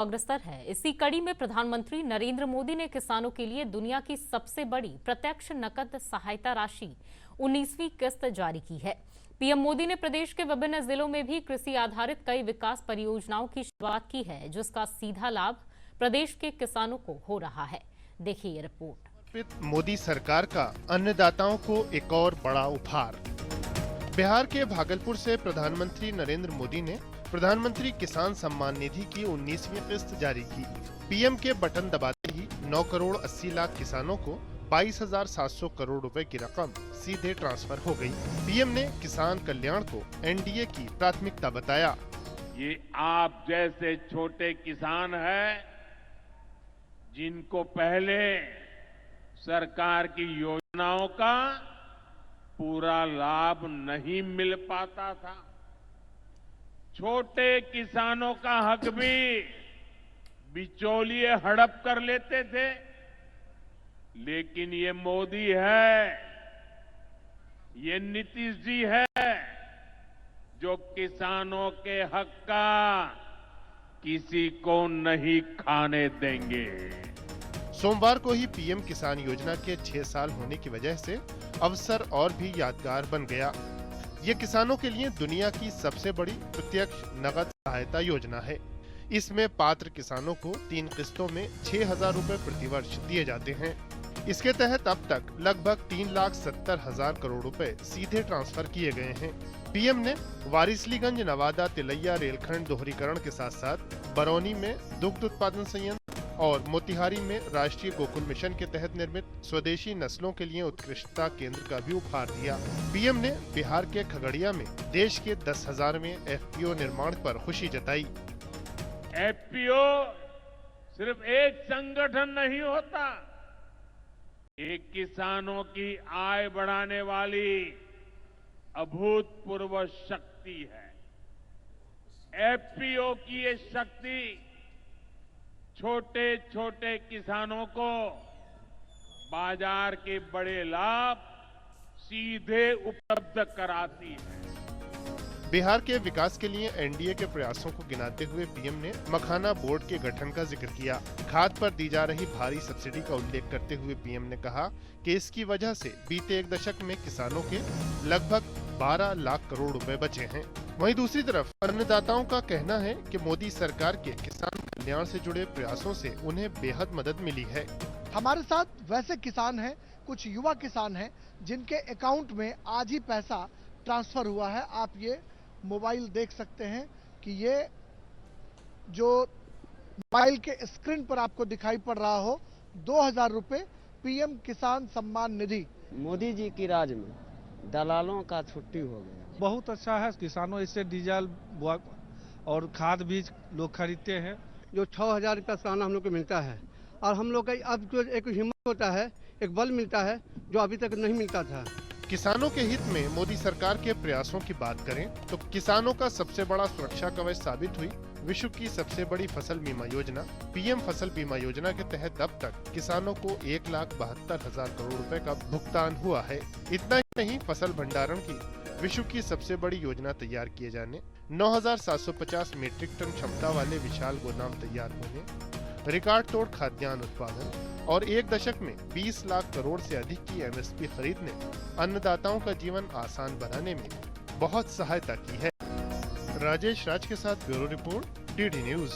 अग्रसर है। इसी कड़ी में प्रधानमंत्री नरेंद्र मोदी ने किसानों के लिए दुनिया की सबसे बड़ी प्रत्यक्ष नकद सहायता राशि 19वीं किस्त जारी की है। पीएम मोदी ने प्रदेश के विभिन्न जिलों में भी कृषि आधारित कई विकास परियोजनाओं की शुरुआत की है, जिसका सीधा लाभ प्रदेश के किसानों को हो रहा है। देखिए ये रिपोर्ट। मोदी सरकार का अन्नदाताओं को एक और बड़ा उपहार। बिहार के भागलपुर से प्रधानमंत्री नरेंद्र मोदी ने प्रधानमंत्री किसान सम्मान निधि की 19वीं किस्त जारी की। पीएम के बटन दबाते ही 9 करोड़ 80 लाख किसानों को 22,700 करोड़ रुपए की रकम सीधे ट्रांसफर हो गई। पीएम ने किसान कल्याण को एनडीए की प्राथमिकता बताया। ये आप जैसे छोटे किसान हैं, जिनको पहले सरकार की योजनाओं का पूरा लाभ नहीं मिल पाता था। छोटे किसानों का हक भी बिचौलिए हड़प कर लेते थे, लेकिन ये मोदी है, ये नीतीश जी है, जो किसानों के हक का किसी को नहीं खाने देंगे। सोमवार को ही पीएम किसान योजना के 6 साल होने की वजह से अवसर और भी यादगार बन गया। ये किसानों के लिए दुनिया की सबसे बड़ी प्रत्यक्ष नगद सहायता योजना है। इसमें पात्र किसानों को 3 किस्तों में 6,000 रुपए प्रतिवर्ष दिए जाते हैं। इसके तहत अब तक लगभग 3,70,000 करोड़ रुपए सीधे ट्रांसफर किए गए हैं। पीएम ने वारिसलीगंज नवादा तिलैया रेलखंड दोहरीकरण के साथ साथ बरौनी में दुग्ध उत्पादन संयंत्र और मोतिहारी में राष्ट्रीय गोकुल मिशन के तहत निर्मित स्वदेशी नस्लों के लिए उत्कृष्टता केंद्र का भी उपहार दिया। पीएम ने बिहार के खगड़िया में देश के 10,000वें एफपीओ निर्माण पर खुशी जताई। एफपीओ सिर्फ एक संगठन नहीं होता, एक किसानों की आय बढ़ाने वाली अभूतपूर्व शक्ति है। एफपीओ की ये शक्ति छोटे छोटे किसानों को बाजार के बड़े लाभ सीधे उपलब्ध कराती है। बिहार के विकास के लिए एनडीए के प्रयासों को गिनाते हुए पीएम ने मखाना बोर्ड के गठन का जिक्र किया। खाद पर दी जा रही भारी सब्सिडी का उल्लेख करते हुए पीएम ने कहा कि इसकी वजह से बीते एक दशक में किसानों के लगभग 12 लाख करोड़ रुपए बचे हैं। वहीं दूसरी तरफ अन्नदाताओं का कहना है कि मोदी सरकार के किसान कल्याण से जुड़े प्रयासों से उन्हें बेहद मदद मिली है। हमारे साथ वैसे किसान हैं, कुछ युवा किसान हैं, जिनके अकाउंट में आज ही पैसा ट्रांसफर हुआ है। आप ये मोबाइल देख सकते हैं कि ये जो मोबाइल के स्क्रीन पर आपको दिखाई पड़ रहा हो, 2,000 रुपए पीएम किसान सम्मान निधि। मोदी जी की राज में दलालों का छुट्टी हो गया। बहुत अच्छा है। किसानों इससे डीजल और खाद बीज लोग खरीदते हैं। जो 6,000 रुपया सालाना हम लोग को मिलता है, और हम लोग का अब जो एक हिम्मत होता है, एक बल मिलता है, जो अभी तक नहीं मिलता था। किसानों के हित में मोदी सरकार के प्रयासों की बात करें तो किसानों का सबसे बड़ा सुरक्षा कवच साबित हुई विश्व की सबसे बड़ी फसल बीमा योजना। पीएम फसल बीमा योजना के तहत अब तक किसानों को 1,72,000 करोड़ रुपए का भुगतान हुआ है। इतना ही नहीं, फसल भंडारण की विश्व की सबसे बड़ी योजना तैयार किए जाने, 9,750 मीट्रिक टन क्षमता वाले विशाल गोदाम तैयार होने, रिकॉर्ड तोड़ खाद्यान्न उत्पादन और एक दशक में 20 लाख करोड़ से अधिक की एमएसपी खरीद ने अन्नदाताओं का जीवन आसान बनाने में बहुत सहायता की है। राजेश राज के साथ ब्यूरो रिपोर्ट, डीडी न्यूज।